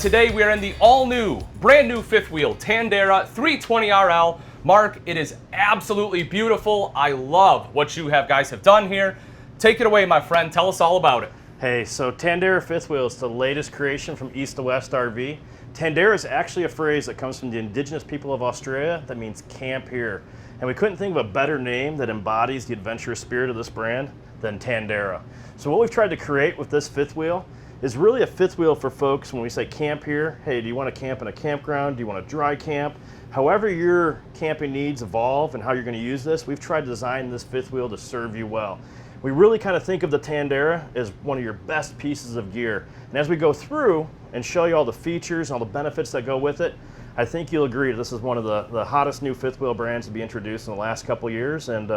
today we are in the all-new, brand-new fifth wheel Tandara 320RL. Mark, it is absolutely beautiful. I love what you guys have done here. Take it away, my friend. Tell us all about it. Hey, so Tandara fifth wheel is the latest creation from East to West RV. Tandara is actually a phrase that comes from the indigenous people of Australia that means camp here. And we couldn't think of a better name that embodies the adventurous spirit of this brand than Tandara. So what we've tried to create with this fifth wheel is really a fifth wheel for folks when we say camp here. Hey, do you want to camp in a campground? Do you want to dry camp? However your camping needs evolve and how you're going to use this, we've tried to design this fifth wheel to serve you well. We really kind of think of the Tandara as one of your best pieces of gear. And as we go through and show you all the features and all the benefits that go with it, I think you'll agree this is one of the hottest new fifth wheel brands to be introduced in the last couple years, and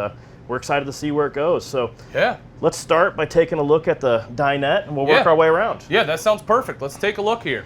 we're excited to see where it goes. So yeah, let's start by taking a look at the dinette, and we'll work our way around. Yeah, that sounds perfect. Let's take a look here.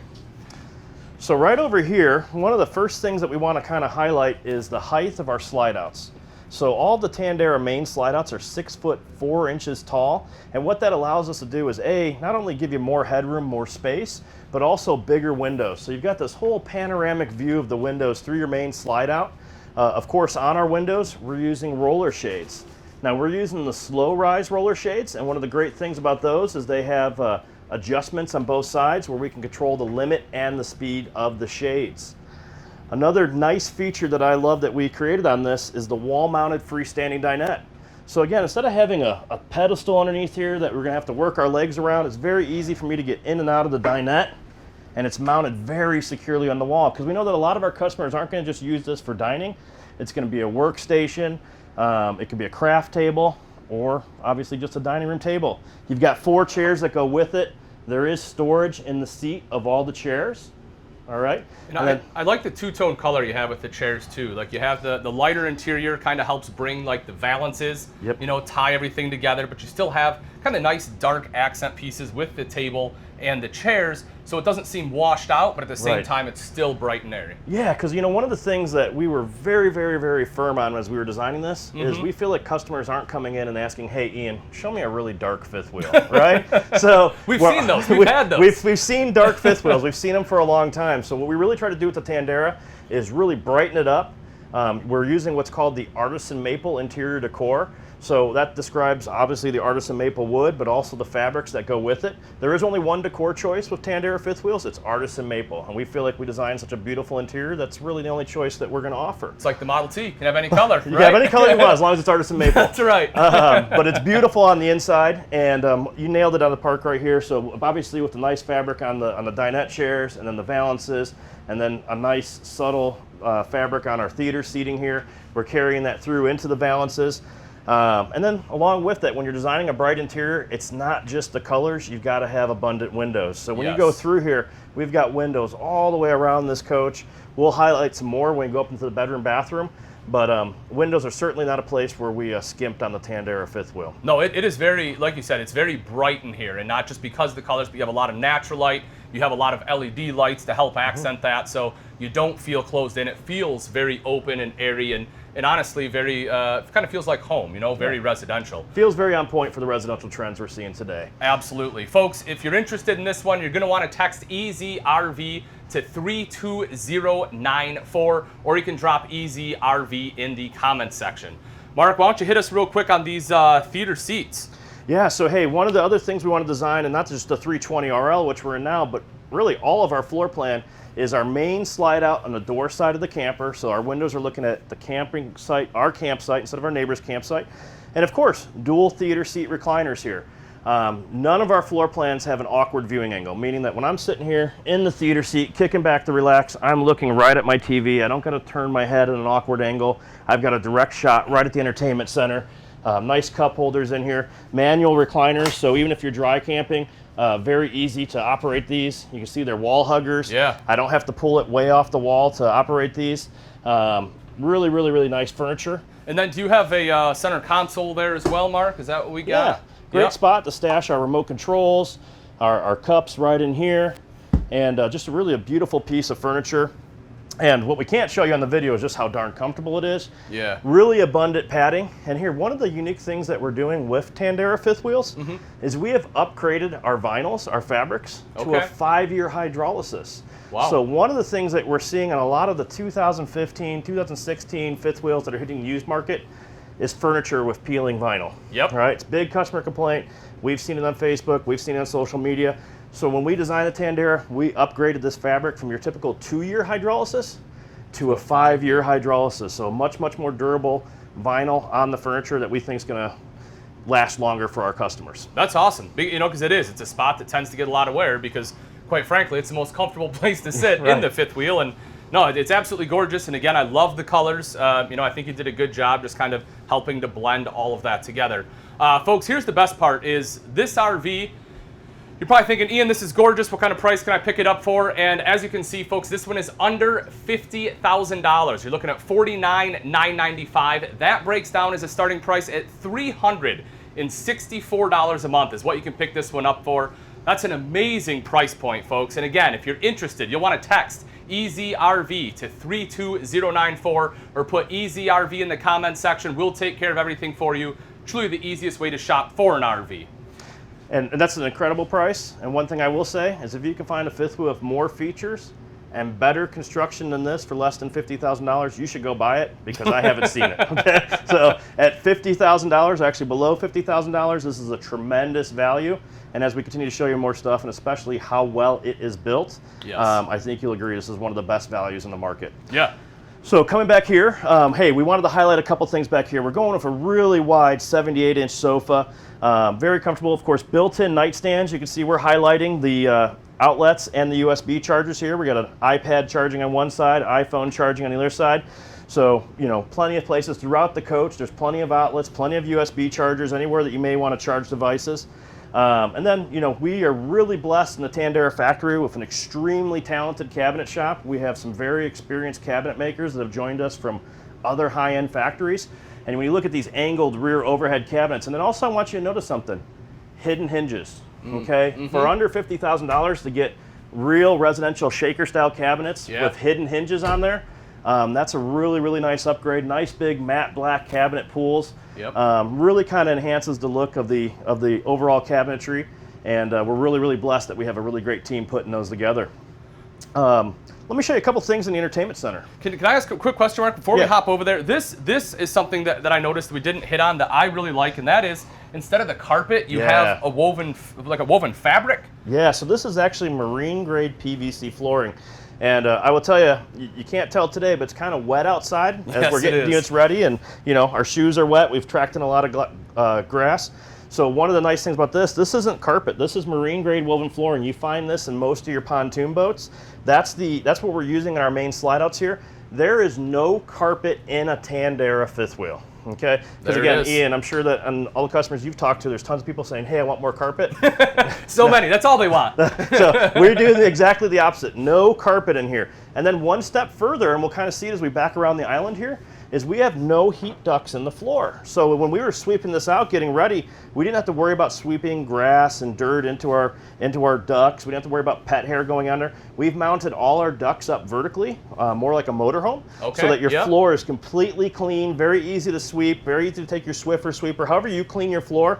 So right over here, one of the first things that we want to kind of highlight is the height of our slide outs. So all the Tandara main slide outs are 6'4" tall, and what that allows us to do is not only give you more headroom, more space, but also bigger windows. So you've got this whole panoramic view of the windows through your main slide out. Of course, on our windows, we're using roller shades. Now we're using the slow rise roller shades, and one of the great things about those is they have adjustments on both sides where we can control the limit and the speed of the shades. Another nice feature that I love that we created on this is the wall-mounted freestanding dinette. So again, instead of having a pedestal underneath here that we're gonna have to work our legs around, it's very easy for me to get in and out of the dinette, and it's mounted very securely on the wall, because we know that a lot of our customers aren't gonna just use this for dining. It's gonna be a workstation, it could be a craft table, or obviously just a dining room table. You've got 4 chairs that go with it. There is storage in the seat of all the chairs. All right. And I like the two-tone color you have with the chairs too. Like you have the lighter interior, kind of helps bring like the valances, you know, tie everything together, but you still have kind of nice dark accent pieces with the table and the chairs, so it doesn't seem washed out, but at the same time it's still bright and airy. Yeah, because you know, one of the things that we were very, very, very firm on as we were designing this is we feel like customers aren't coming in and asking, hey Ian, show me a really dark fifth wheel, right? So we've seen those, we've had those. We've seen dark fifth wheels, we've seen them for a long time. So what we really try to do with the Tandara is really brighten it up. We're using what's called the Artisan maple interior decor. So that describes obviously the Artisan maple wood, but also the fabrics that go with it. There is only one decor choice with Tandara fifth wheels. It's Artisan maple, and we feel like we designed such a beautiful interior that's really the only choice that we're going to offer. It's like the Model T. You can have any color. You can have any color you want as long as it's Artisan maple. That's right. But it's beautiful on the inside, and you nailed it on the park right here. So obviously with the nice fabric on the dinette chairs, and then the valances, and then a nice subtle fabric on our theater seating here. We're carrying that through into the valances. And then along with that, when you're designing a bright interior, it's not just the colors, you've got to have abundant windows. So when you go through here, we've got windows all the way around this coach. We'll highlight some more when we go up into the bedroom, bathroom, but windows are certainly not a place where we skimped on the Tandara fifth wheel. No, it is very, like you said, it's very bright in here, and not just because of the colors, but you have a lot of natural light, you have a lot of LED lights to help accent that, so you don't feel closed in. It feels very open and airy, and honestly very, kind of feels like home, you know, very residential. Feels very on point for the residential trends we're seeing today. Absolutely. Folks, if you're interested in this one, you're going to want to text EZRV to 32094, or you can drop EZRV in the comments section. Mark, why don't you hit us real quick on these theater seats? Yeah, so hey, one of the other things we want to design, and not just the 320RL, which we're in now, but really all of our floor plan is our main slide out on the door side of the camper. So our windows are looking at the camping site, our campsite, instead of our neighbor's campsite. And of course, dual theater seat recliners here. None of our floor plans have an awkward viewing angle, meaning that when I'm sitting here in the theater seat, kicking back to relax, I'm looking right at my TV. I don't got to turn my head at an awkward angle. I've got a direct shot right at the entertainment center. Nice cup holders in here. Manual recliners, so even if you're dry camping, very easy to operate these. You can see they're wall huggers. Yeah. I don't have to pull it way off the wall to operate these. Really, really, really nice furniture. And then do you have a center console there as well, Mark? Is that what we got? Yeah, great spot to stash our remote controls, our cups right in here, and just really a beautiful piece of furniture. And what we can't show you on the video is just how darn comfortable it is. Yeah. Really abundant padding. And here, one of the unique things that we're doing with Tandara fifth wheels is we have upgraded our vinyls, our fabrics, to a 5-year hydrolysis. Wow. So one of the things that we're seeing on a lot of the 2015, 2016 fifth wheels that are hitting the used market is furniture with peeling vinyl. Yep. All right, it's a big customer complaint. We've seen it on Facebook, we've seen it on social media. So when we designed the Tandara, we upgraded this fabric from your typical 2-year hydrolysis to a 5-year hydrolysis. So much, much more durable vinyl on the furniture that we think is gonna last longer for our customers. That's awesome, you know, because it's a spot that tends to get a lot of wear because, quite frankly, it's the most comfortable place to sit in the fifth wheel. And no, it's absolutely gorgeous. And again, I love the colors. You know, I think you did a good job just kind of helping to blend all of that together. Folks, here's the best part is this RV, you're probably thinking, Ian, this is gorgeous. What kind of price can I pick it up for? And as you can see, folks, this one is under $50,000. You're looking at $49,995. That breaks down as a starting price at $364 a month is what you can pick this one up for. That's an amazing price point, folks. And again, if you're interested, you'll want to text EasyRV to 32094 or put EasyRV in the comments section. We'll take care of everything for you. Truly the easiest way to shop for an RV. And that's an incredible price. And one thing I will say is if you can find a fifth wheel with more features and better construction than this for less than $50,000, you should go buy it because I haven't seen it. Okay? So at $50,000, actually below $50,000, this is a tremendous value. And as we continue to show you more stuff, and especially how well it is built, I think you'll agree this is one of the best values in the market. Yeah. So coming back here, hey, we wanted to highlight a couple things back here. We're going with a really wide 78-inch sofa, very comfortable, of course, built-in nightstands. You can see we're highlighting the outlets and the USB chargers here. We got an iPad charging on one side, iPhone charging on the other side. So, you know, plenty of places throughout the coach. There's plenty of outlets, plenty of USB chargers, anywhere that you may want to charge devices. And then, you know, we are really blessed in the Tandara factory with an extremely talented cabinet shop. We have some very experienced cabinet makers that have joined us from other high-end factories. And when you look at these angled rear overhead cabinets, and then also I want you to notice something, hidden hinges, okay? For under $50,000 to get real residential shaker-style cabinets with hidden hinges on there, that's a really, really nice upgrade. Nice big matte black cabinet pools. Really kind of enhances the look of the overall cabinetry, and we're really, really blessed that we have a really great team putting those together. Let me show you a couple things in the entertainment center. Can I ask a quick question, Mark, before we hop over there? This is something that I noticed we didn't hit on that I really like, and that is instead of the carpet, you have a woven fabric. Yeah, so this is actually marine grade PVC flooring. And I will tell you, you can't tell today, but it's kind of wet outside as we're getting units ready. And, you know, our shoes are wet. We've tracked in a lot of grass. So one of the nice things about this isn't carpet. This is marine grade woven flooring. You find this in most of your pontoon boats. That's what we're using in our main slide outs here. There is no carpet in a Tandara fifth wheel. Okay, because again, Ian, I'm sure that on all the customers you've talked to, there's tons of people saying, hey, I want more carpet. Many, that's all they want. So we're doing exactly the opposite. No carpet in here. And then one step further, and we'll kind of see it as we back around the island here, is we have no heat ducts in the floor. So when we were sweeping this out, getting ready, we didn't have to worry about sweeping grass and dirt into our ducts. We didn't have to worry about pet hair going under. We've mounted all our ducts up vertically, more like a motorhome, so that your floor is completely clean, very easy to sweep, very easy to take your Swiffer sweeper. However you clean your floor,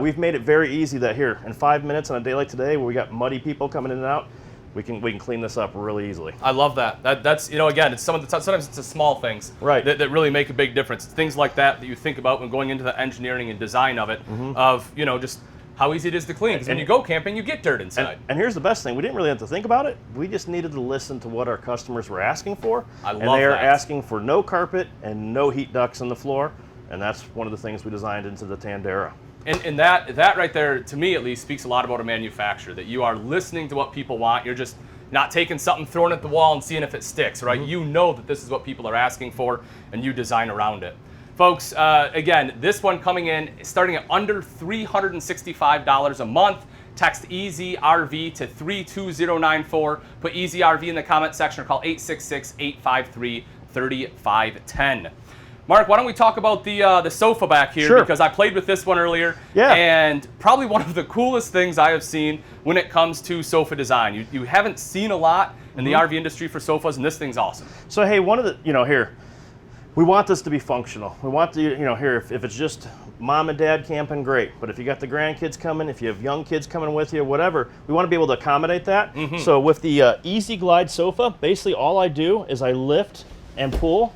we've made it very easy that here, in 5 minutes on a day like today where we got muddy people coming in and out, we can clean this up really easily. I love that. That's, you know, again, it's sometimes it's the small things that really make a big difference. It's things like that you think about when going into the engineering and design of it, of, you know, just how easy it is to clean. Because when you go camping, you get dirt inside. And here's the best thing. We didn't really have to think about it. We just needed to listen to what our customers were asking for. And they are asking for no carpet and no heat ducts on the floor. And that's one of the things we designed into the Tandara. And that right there, to me at least, speaks a lot about a manufacturer, that you are listening to what people want. You're just not taking something, throwing it at the wall and seeing if it sticks, right? You know that this is what people are asking for, and you design around it. Folks, again, this one coming in, starting at under $365 a month. Text EasyRV to 32094. Put EasyRV in the comment section or call 866-853-3510. Mark, why don't we talk about the sofa back here, because I played with this one earlier, and probably one of the coolest things I have seen when it comes to sofa design. You haven't seen a lot in the RV industry for sofas, and this thing's awesome. So hey, one of the, here, we want this to be functional. We want the, here, if it's just mom and dad camping, great. But if you got the grandkids coming, if you have young kids coming with you, whatever, we want to be able to accommodate that. So with the Easy Glide sofa, basically all I do is I lift and pull,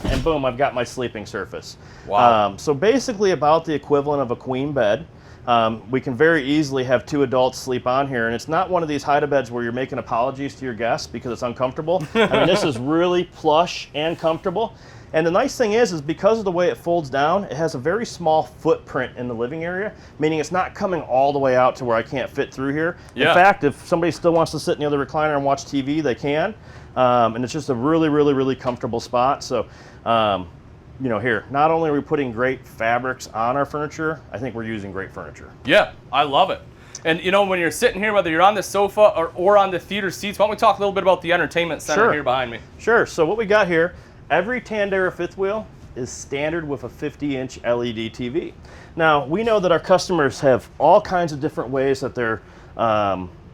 and boom, I've got my sleeping surface. Wow. So basically about the equivalent of a queen bed. We can very easily have 2 adults sleep on here, and it's not one of these hide-a-beds where you're making apologies to your guests because it's uncomfortable. I mean, this is really plush and comfortable. And the nice thing is because of the way it folds down, it has a very small footprint in the living area, meaning it's not coming all the way out to where I can't fit through here. Yeah. In fact, if somebody still wants to sit in the other recliner and watch TV, they can. And it's just a really, really, really comfortable spot. So, here, not only are we putting great fabrics on our furniture, I think we're using great furniture. Yeah, I love it. And when you're sitting here, whether you're on the sofa or on the theater seats, why don't we talk a little bit about the entertainment center here behind me? Sure. So what we got here, every Tandara fifth wheel is standard with a 50-inch LED TV. Now, we know that our customers have all kinds of different ways that they're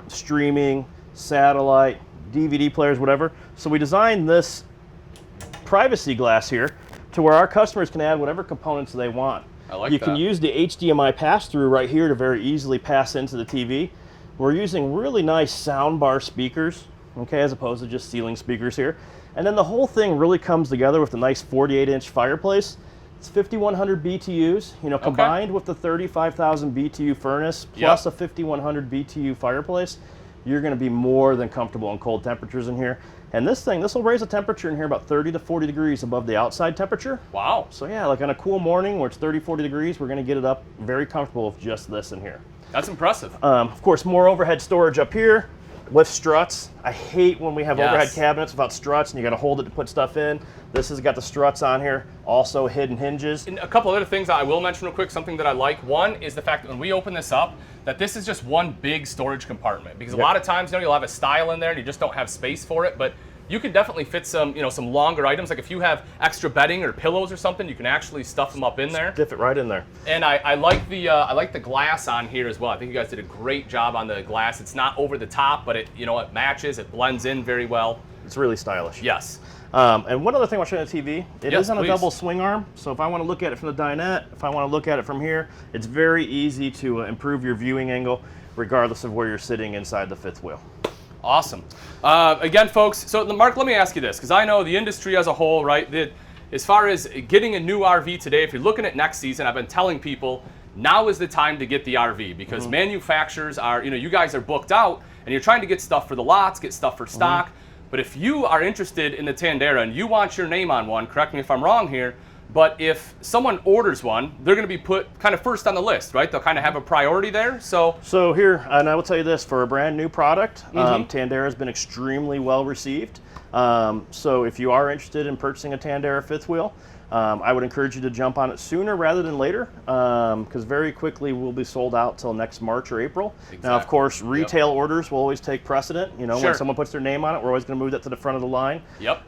streaming, satellite, DVD players, whatever. So we designed this privacy glass here to where our customers can add whatever components they want. I like you that. can use the HDMI pass-through right here to very easily pass into the TV. We're using really nice soundbar speakers, okay, as opposed to just ceiling speakers here. And then the whole thing really comes together with a nice 48-inch fireplace. It's 5,100 BTUs, combined with the 35,000 BTU furnace plus a 5,100 BTU fireplace. You're going to be more than comfortable in cold temperatures in here. And this will raise the temperature in here about 30 to 40 degrees above the outside temperature. Wow. So yeah, like on a cool morning where it's 30, 40 degrees, we're going to get it up very comfortable with just this in here. That's impressive. Of course, more overhead storage up here with struts. I hate when we have overhead cabinets without struts and you got to hold it to put stuff in. This has got the struts on here, also hidden hinges. And a couple other things I will mention real quick, something that I like. One is the fact that when we open this up, that this is just one big storage compartment. Because a lot of times, you'll have a style in there and you just don't have space for it. But you can definitely fit some, some longer items. Like if you have extra bedding or pillows or something, you can actually stuff them up in there. Stiff it right in there. And I like the glass on here as well. I think you guys did a great job on the glass. It's not over the top, but it it matches. It blends in very well. It's really stylish. Yes. And one other thing I'll show you on the TV, it is on a double swing arm. So if I want to look at it from the dinette, if I want to look at it from here, it's very easy to improve your viewing angle regardless of where you're sitting inside the fifth wheel. Awesome. Again, folks, so Mark, let me ask you this, because I know the industry as a whole, right, as far as getting a new RV today, if you're looking at next season, I've been telling people, now is the time to get the RV, because manufacturers are, you guys are booked out, and you're trying to get stuff for the lots, get stuff for stock. But if you are interested in the Tandara and you want your name on one, correct me if I'm wrong here, but if someone orders one, they're going to be put kind of first on the list, right? They'll kind of have a priority there. So here, and I will tell you this, for a brand new product, Tandara has been extremely well received. So if you are interested in purchasing a Tandara fifth wheel, I would encourage you to jump on it sooner rather than later, because very quickly we'll be sold out till next March or April. Exactly. Now, of course, retail orders will always take precedent. When someone puts their name on it, we're always going to move that to the front of the line. Yep.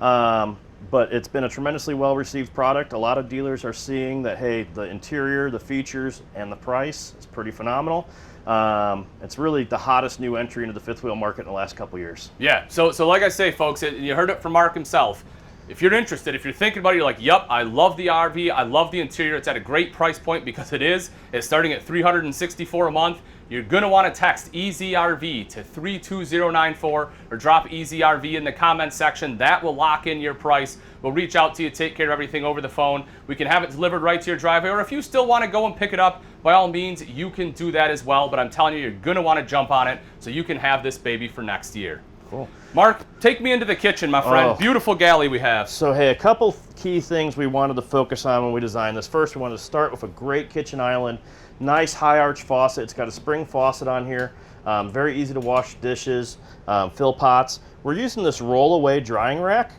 But it's been a tremendously well-received product. A lot of dealers are seeing that, hey, the interior, the features, and the price is pretty phenomenal. It's really the hottest new entry into the fifth wheel market in the last couple years. Yeah. So like I say, folks, you heard it from Mark himself. If you're interested, if you're thinking about it, you're like, yep, I love the RV, I love the interior, it's at a great price point because it is. It's starting at $364 a month. You're gonna wanna text EasyRV to 32094 or drop EasyRV in the comments section. That will lock in your price. We'll reach out to you, take care of everything over the phone. We can have it delivered right to your driveway, or if you still wanna go and pick it up, by all means, you can do that as well. But I'm telling you, you're gonna wanna jump on it so you can have this baby for next year. Cool. Mark, take me into the kitchen, my friend. Oh. Beautiful galley we have. So hey, a couple key things we wanted to focus on when we designed this. First, we wanted to start with a great kitchen island. Nice high arch faucet. It's got a spring faucet on here. Very easy to wash dishes, fill pots. We're using this roll-away drying rack,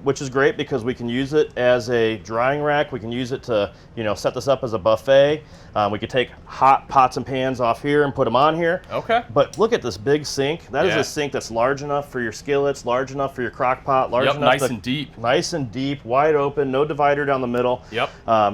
which is great because we can use it as a drying rack. We can use it to, set this up as a buffet. We could take hot pots and pans off here and put them on here. Okay. But look at this big sink. That is a sink that's large enough for your skillets, large enough for your crock pot, large enough nice and deep. Nice and deep, wide open, no divider down the middle. Yep.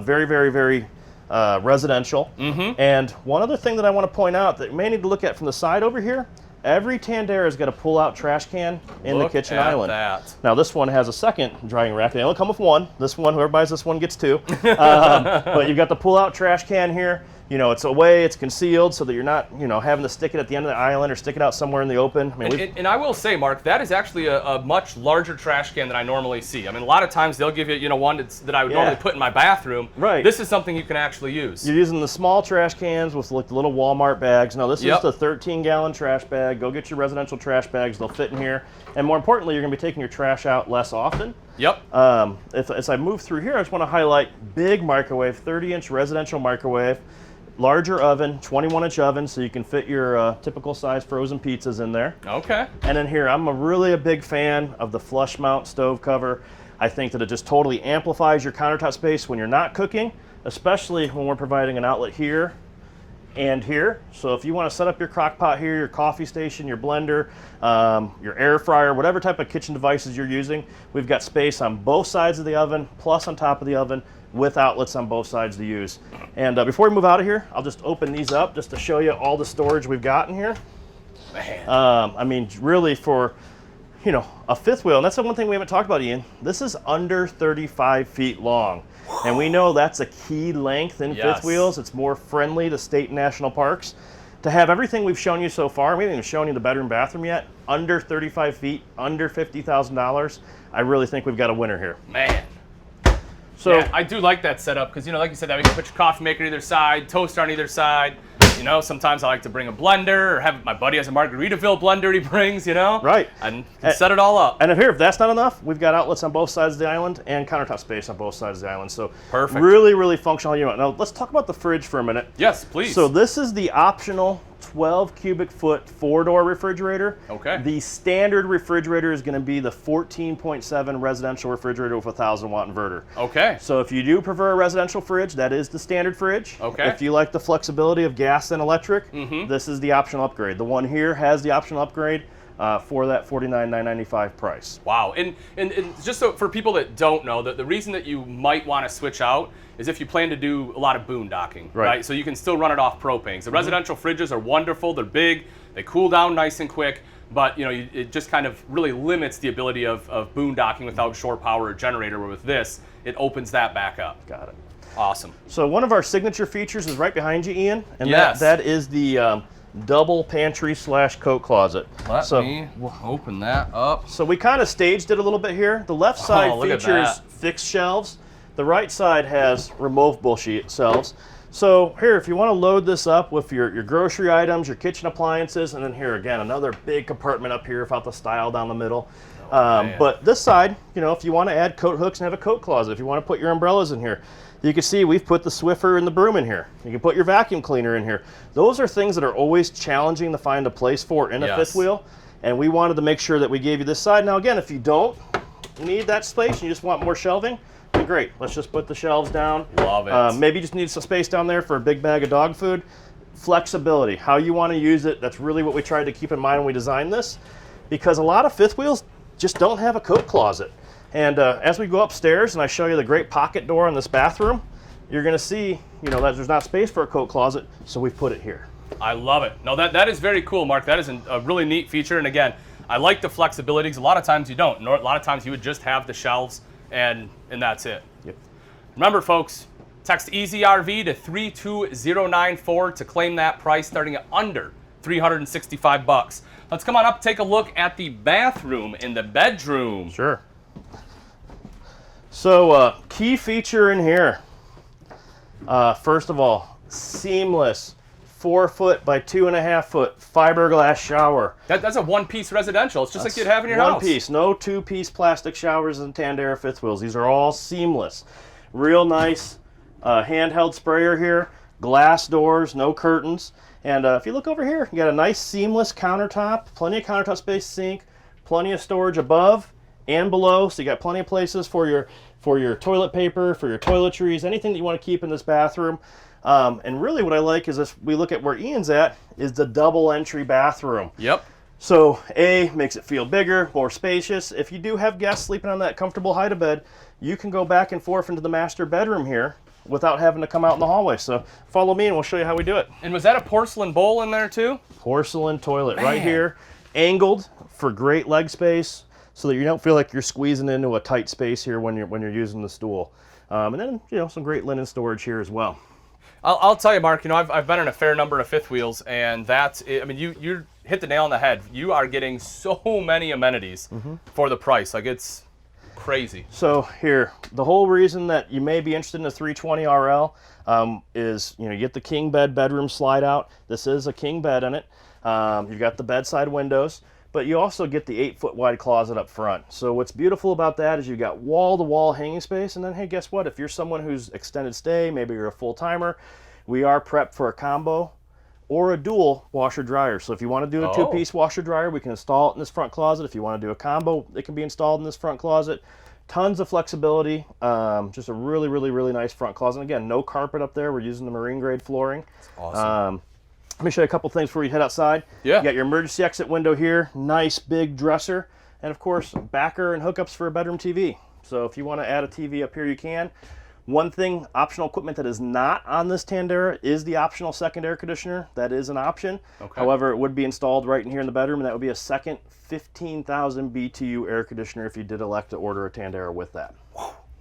Very, very, very residential. And one other thing that I want to point out that you may need to look at from the side over here, Every Tandara's got a pull-out trash can in the kitchen island. That. Now this one has a second drying rack. They only come with one. This one, whoever buys this one gets two. But you've got the pull-out trash can here. You know, it's away, it's concealed, so that you're not, you know, having to stick it at the end of the island or stick it out somewhere in the open. I mean, and I will say, Mark, that is actually a much larger trash can than I normally see. I mean, a lot of times they'll give you, you know, one that I would normally put in my bathroom. Right. This is something you can actually use. You're using the small trash cans with like the little Walmart bags. No, this is the 13-gallon trash bag. Go get your residential trash bags. They'll fit in here. And more importantly, you're going to be taking your trash out less often. Yep. As I move through here, I just want to highlight big microwave, 30-inch residential microwave. Larger oven, 21-inch oven, so you can fit your typical size frozen pizzas in there. Okay. And then here, I'm really a big fan of the flush mount stove cover. I think that it just totally amplifies your countertop space when you're not cooking, especially when we're providing an outlet here and here. So if you want to set up your crock pot here, your coffee station, your blender, your air fryer, whatever type of kitchen devices you're using, we've got space on both sides of the oven, plus on top of the oven, with outlets on both sides to use. And before we move out of here, I'll just open these up just to show you all the storage we've got in here. Man. I mean, really for, you know, a fifth wheel, and that's the one thing we haven't talked about, Ian. This is under 35 feet long. And we know that's a key length in fifth wheels. It's more friendly to state and national parks. To have everything we've shown you so far, we haven't even shown you the bedroom, bathroom yet, under 35 feet, under $50,000, I really think we've got a winner here. Man. So yeah, I do like that setup because, you know, like you said, that we can put your coffee maker on either side, toaster on either side. You know, sometimes I like to bring a blender, or have my buddy has a Margaritaville blender he brings, you know? Right. And set it all up. And if that's not enough, we've got outlets on both sides of the island and countertop space on both sides of the island. So perfect. Really, really functional unit. Now let's talk about the fridge for a minute. Yes, please. So this is the optional 12 cubic foot 4-door refrigerator. Okay. The standard refrigerator is going to be the 14.7 residential refrigerator with a 1,000-watt inverter. Okay. So if you do prefer a residential fridge, that is the standard fridge. Okay. If you like the flexibility of gas and electric, this is the optional upgrade. The one here has the optional upgrade for that $49,995 price. Wow. And just so for people that don't know, the reason that you might want to switch out is if you plan to do a lot of boondocking, right? So you can still run it off propane. The residential fridges are wonderful. They're big. They cool down nice and quick. But you know, it just kind of really limits the ability of boondocking without shore power or generator. Where with this, it opens that back up. Got it. Awesome. So one of our signature features is right behind you, Ian, and yes. that is the double pantry / coat closet. Let me open that up. So we kind of staged it a little bit here. The left side features fixed shelves. The right side has removable shelves. So here, if you want to load this up with your grocery items, your kitchen appliances, and then here again, another big compartment up here without the stile down the middle. But this side, you know, if you want to add coat hooks and have a coat closet, if you want to put your umbrellas in here, you can see we've put the Swiffer and the broom in here. You can put your vacuum cleaner in here. Those are things that are always challenging to find a place for in a fifth wheel. And we wanted to make sure that we gave you this side. Now again, if you don't need that space and you just want more shelving, then great. Let's just put the shelves down. Love it. Maybe you just need some space down there for a big bag of dog food. Flexibility, how you want to use it. That's really what we tried to keep in mind when we designed this, because a lot of fifth wheels just don't have a coat closet. And as we go upstairs and I show you the great pocket door in this bathroom, you're going to see, you know, that there's not space for a coat closet, so we've put it here. I love it. No, that is very cool, Mark. That is a really neat feature. And again, I like the flexibility because a lot of times you don't. A lot of times you would just have the shelves and that's it. Yep. Remember, folks, text EasyRV to 32094 to claim that price starting at under $365. Let's come on up and take a look at the bathroom in the bedroom. Sure. So key feature in here, first of all, seamless 4-foot by 2.5-foot fiberglass shower. That's a one-piece residential. It's just like you'd have in your house. One piece, no 2-piece plastic showers in Tandara fifth wheels. These are all seamless. Real nice handheld sprayer here, glass doors, no curtains. And if you look over here, you got a nice seamless countertop, plenty of countertop space, sink, plenty of storage above and below. So you got plenty of places for your toilet paper, for your toiletries, anything that you want to keep in this bathroom. And really what I like is if we look at where Ian's at, is the double entry bathroom. Yep. So A, makes it feel bigger, more spacious. If you do have guests sleeping on that comfortable hide-a-bed, you can go back and forth into the master bedroom here without having to come out in the hallway. So follow me and we'll show you how we do it. And was that a porcelain bowl in there too? Porcelain toilet Man. right here, angled for great leg space, so that you don't feel like you're squeezing into a tight space here when you're using the stool. And then, you know, some great linen storage here as well. I'll tell you, Mark, you know, I've been in a fair number of fifth wheels, and that's, I mean, you hit the nail on the head. You are getting so many amenities for the price. Like, it's crazy. So here, the whole reason that you may be interested in a 320RL is, you know, you get the king bed bedroom slide out. This is a king bed in it. You've got the bedside windows, but you also get the 8-foot wide closet up front. So what's beautiful about that is you've got wall-to-wall hanging space, and then, hey, guess what? If you're someone who's extended stay, maybe you're a full-timer, we are prepped for a combo or a dual washer-dryer. So if you want to do a two-piece washer-dryer, we can install it in this front closet. If you want to do a combo, it can be installed in this front closet. Tons of flexibility, just a really, really, really nice front closet. And again, no carpet up there. We're using the marine-grade flooring. That's awesome. Let me show you a couple things before you head outside. Yeah. You got your emergency exit window here, nice big dresser, and of course, backer and hookups for a bedroom TV. So if you want to add a TV up here, you can. One thing, optional equipment that is not on this Tandara is the optional second air conditioner. That is an option. Okay. However, it would be installed right in here in the bedroom, and that would be a second 15,000 BTU air conditioner if you did elect to order a Tandara with that.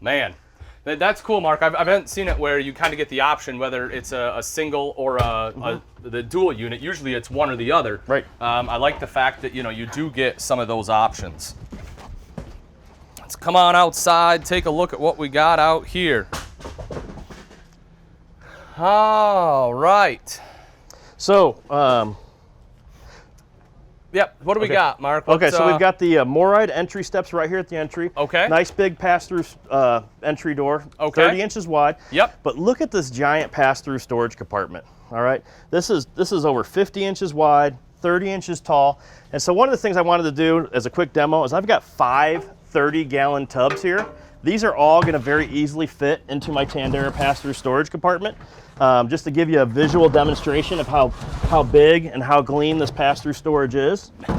Man, that's cool, Mark. I haven't seen it where you kind of get the option whether it's a single or the dual unit. Usually it's one or the other. Right. I like the fact that, you know, you do get some of those options. Let's come on outside, take a look at what we got out here. All right. So, yep, what do we got, Mark? Okay, so we've got the Moride entry steps right here at the entry. Okay. Nice big pass-through entry door, Okay. 30 inches wide. Yep. But look at this giant pass-through storage compartment, all right? This is over 50 inches wide, 30 inches tall. And so one of the things I wanted to do as a quick demo is I've got 5 30-gallon tubs here. These are all gonna very easily fit into my Tandara pass-through storage compartment. Just to give you a visual demonstration of how big and how clean this pass-through storage is. I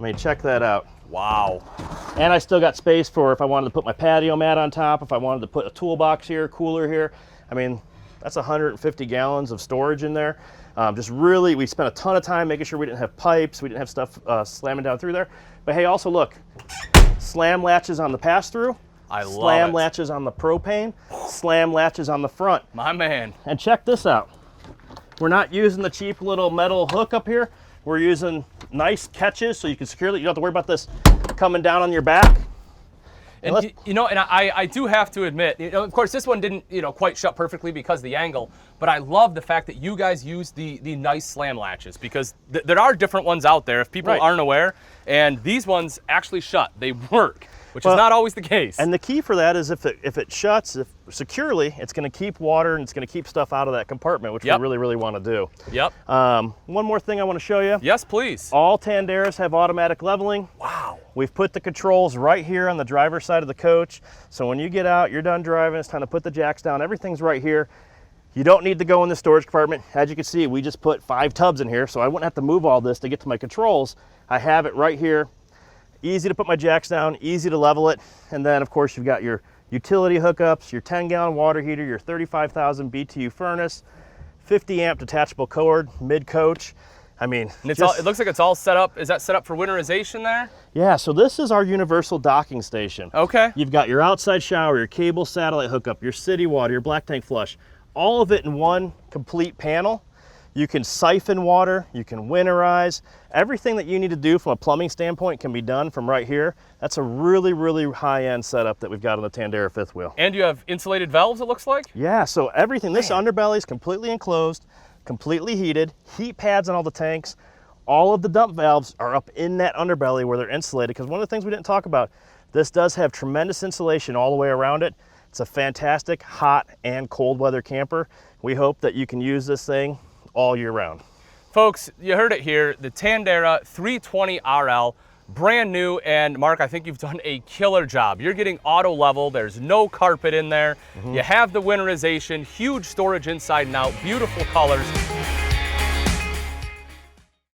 mean, check that out. Wow. And I still got space for if I wanted to put my patio mat on top, if I wanted to put a toolbox here, cooler here. I mean, that's 150 gallons of storage in there. Just really, we spent a ton of time making sure we didn't have pipes, we didn't have stuff slamming down through there. But hey, also look, slam latches on the pass-through, slam latches on the propane, slam latches on the front. My man. And check this out. We're not using the cheap little metal hook up here. We're using nice catches so you can securely, you don't have to worry about this coming down on your back. And you know, and I do have to admit, you know, of course, this one didn't, you know, quite shut perfectly because of the angle, but I love the fact that you guys use the nice slam latches, because there are different ones out there if people aren't aware, and these ones actually shut. They work, which is not always the case. And the key for that is if it shuts securely, it's going to keep water and it's going to keep stuff out of that compartment, which we really, really want to do. Yep. One more thing I want to show you. Yes, please. All Tandaras have automatic leveling. Wow. We've put the controls right here on the driver's side of the coach. So when you get out, you're done driving, it's time to put the jacks down. Everything's right here. You don't need to go in the storage compartment. As you can see, we just put 5 tubs in here, so I wouldn't have to move all this to get to my controls. I have it right here. Easy to put my jacks down, easy to level it. And then of course you've got your utility hookups, your 10-gallon water heater, your 35,000 BTU furnace, 50 amp detachable cord, mid-coach. I mean, and it looks like it's all set up. Is that set up for winterization there? Yeah, so this is our universal docking station. Okay. You've got your outside shower, your cable satellite hookup, your city water, your black tank flush, all of it in one complete panel. You can siphon water, you can winterize. Everything that you need to do from a plumbing standpoint can be done from right here. That's a really, really high-end setup that we've got on the Tandara fifth wheel. And you have insulated valves, it looks like? Yeah, so everything, this underbelly is completely enclosed, completely heated, heat pads on all the tanks. All of the dump valves are up in that underbelly where they're insulated, because one of the things we didn't talk about, this does have tremendous insulation all the way around it. It's a fantastic hot and cold weather camper. We hope that you can use this thing all year round. Folks, you heard it here, the Tandara 320RL, brand new, and Mark, I think you've done a killer job. You're getting auto level, there's no carpet in there, you have the winterization, huge storage inside and out, beautiful colors.